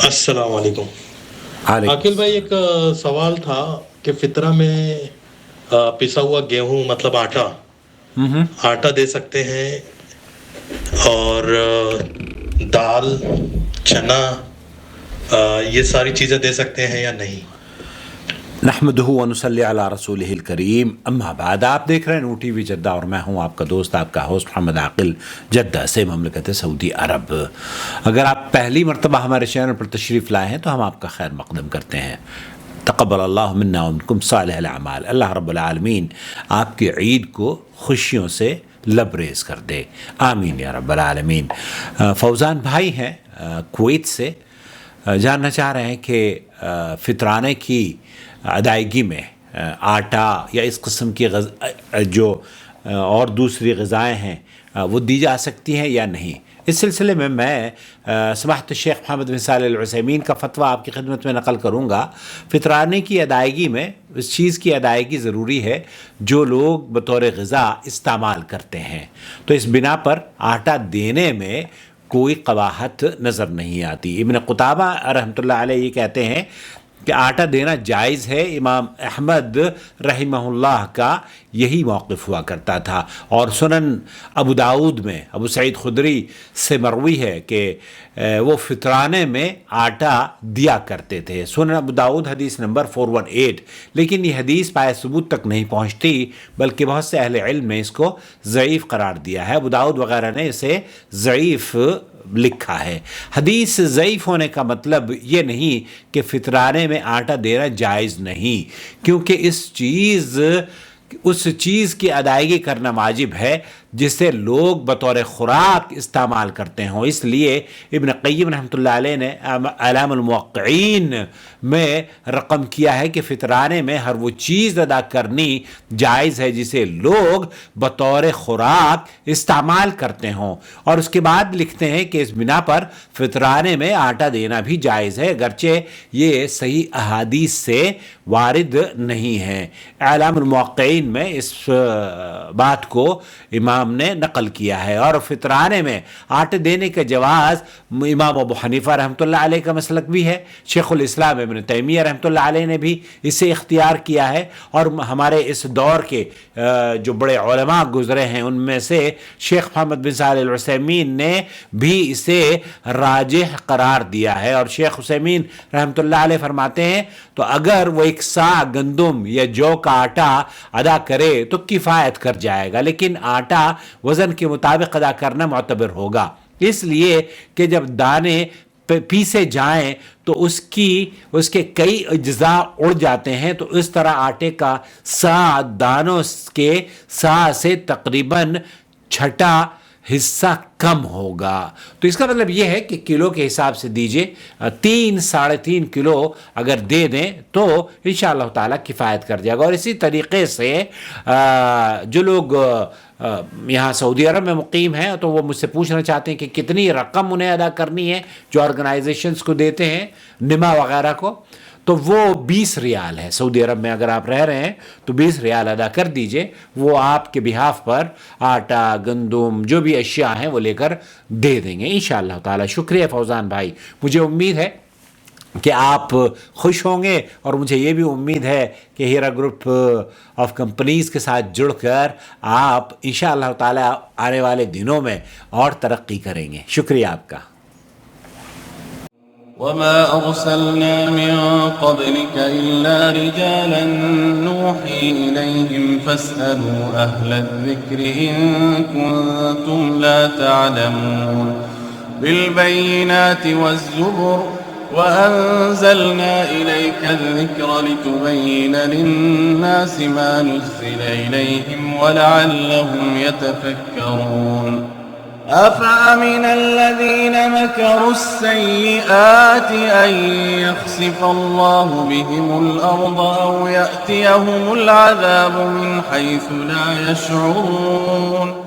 السلام علیکم علیکم عاقل بھائی، السلام۔ ایک سوال تھا کہ فطرہ میں پسا ہوا گیہوں مطلب آٹا آٹا دے سکتے ہیں، اور دال، چنا، یہ ساری چیزیں دے سکتے ہیں یا نہیں؟ نحمدہ ونصلی علی رسولہ الکریم، اما بعد۔ آپ دیکھ رہے ہیں نو ٹی وی جدہ اور میں ہوں آپ کا دوست، آپ کا ہوسٹ محمد عاقل، جدہ سے، مملکت سعودی عرب۔ اگر آپ پہلی مرتبہ ہمارے چینل پر تشریف لائے ہیں تو ہم آپ کا خیر مقدم کرتے ہیں۔ تقبل اللہ منا ومنکم صالح الاعمال۔ اللہ رب العالمین آپ کی عید کو خوشیوں سے لبریز کر دے، آمین یا رب العالمین۔ فوزان بھائی ہیں کویت سے، جاننا چاہ رہے ہیں کہ فطرانے کی ادائیگی میں آٹا یا اس قسم کی جو اور دوسری غذائیں ہیں وہ دی جا سکتی ہیں یا نہیں۔ اس سلسلے میں سماحت الشیخ محمد بن صالح العثیمین کا فتویٰ آپ کی خدمت میں نقل کروں گا۔ فطرانے کی ادائیگی میں اس چیز کی ادائیگی ضروری ہے جو لوگ بطور غذا استعمال کرتے ہیں، تو اس بنا پر آٹا دینے میں کوئی قباحت نظر نہیں آتی۔ ابن قتابہ رحمۃ اللہ علیہ یہ کہتے ہیں کہ آٹا دینا جائز ہے۔ امام احمد رحمہ اللہ کا یہی موقف ہوا کرتا تھا، اور سنن ابو داؤد میں ابو سعید خدری سے مروی ہے کہ وہ فطرانے میں آٹا دیا کرتے تھے۔ سنن ابو داؤد حدیث نمبر 418، لیکن یہ حدیث پائے ثبوت تک نہیں پہنچتی، بلکہ بہت سے اہل علم نے اس کو ضعیف قرار دیا ہے۔ ابو داؤد وغیرہ نے اسے ضعیف لکھا ہے۔ حدیث ضعیف ہونے کا مطلب یہ نہیں کہ فطرانے میں آٹا دینا جائز نہیں، کیونکہ اس چیز کی ادائیگی کرنا واجب ہے جسے لوگ بطور خوراک استعمال کرتے ہوں۔ اس لیے ابن قیم رحمۃ اللہ علیہ نے اعلام الموقعین میں رقم کیا ہے کہ فطرانے میں ہر وہ چیز ادا کرنی جائز ہے جسے لوگ بطور خوراک استعمال کرتے ہوں، اور اس کے بعد لکھتے ہیں کہ اس بنا پر فطرانے میں آٹا دینا بھی جائز ہے، اگرچہ یہ صحیح احادیث سے وارد نہیں ہے۔ اعلام الموقعین میں اس بات کو امام نے نقل کیا ہے، اور فطرانے میں آٹے دینے کا جواز امام ابو حنیفہ رحمۃ اللہ علیہ کا مسلک بھی ہے۔ شیخ الاسلام ابن تیمیہ رحمۃ اللہ علیہ نے بھی اسے اختیار کیا ہے، اور ہمارے اس دور کے جو بڑے علماء گزرے ہیں ان میں سے شیخ محمد بن صالح العثیمین نے بھی اسے راجح قرار دیا ہے۔ اور شیخ عثیمین رحمۃ اللہ علیہ فرماتے ہیں تو اگر وہ 1 سا گندم یا جو کا آٹا ادا کرے تو کفایت کر جائے گا، لیکن آٹا وزن کے مطابق ادا کرنا معتبر ہوگا، اس لیے کہ جب دانے پیسے جائیں تو اس کے کئی اجزاء اڑ جاتے ہیں، تو اس طرح آٹے کا سا دانوں کے سا سے تقریباً چھٹا حصہ کم ہوگا۔ تو اس کا مطلب یہ ہے کہ کلو کے حساب سے دیجئے، 3-3.5 کلو اگر دے دیں تو انشاءاللہ تعالیٰ کفایت کر جائے گا۔ اور اسی طریقے سے جو لوگ یہاں سعودی عرب میں مقیم ہیں تو وہ مجھ سے پوچھنا چاہتے ہیں کہ کتنی رقم انہیں ادا کرنی ہے جو آرگنائزیشنز کو دیتے ہیں، نما وغیرہ کو، تو وہ 20 ریال ہے۔ سعودی عرب میں اگر آپ رہ رہے ہیں تو 20 ریال ادا کر دیجئے، وہ آپ کے بہاف پر آٹا، گندم، جو بھی اشیاء ہیں وہ لے کر دے دیں گے انشاءاللہ تعالی۔ شکریہ فوزان بھائی، مجھے امید ہے کہ آپ خوش ہوں گے، اور مجھے یہ بھی امید ہے کہ ہیرا گروپ آف کمپنیز کے ساتھ جڑ کر آپ انشاءاللہ تعالی آنے والے دنوں میں اور ترقی کریں گے۔ شکریہ آپ کا۔ وما أرسلنا من قبلك إلا رجالا نوحي إليهم فاسألوا أهل الذكر إن كنتم لا تعلمون بالبينات والزبر وأنزلنا إليك الذكر لتبين للناس ما نزل إليهم ولعلهم يتفكرون أفأمن الذين مكروا السيئات أن يخسف الله بهم الأرض أو يأتيهم العذاب من حيث لا يشعرون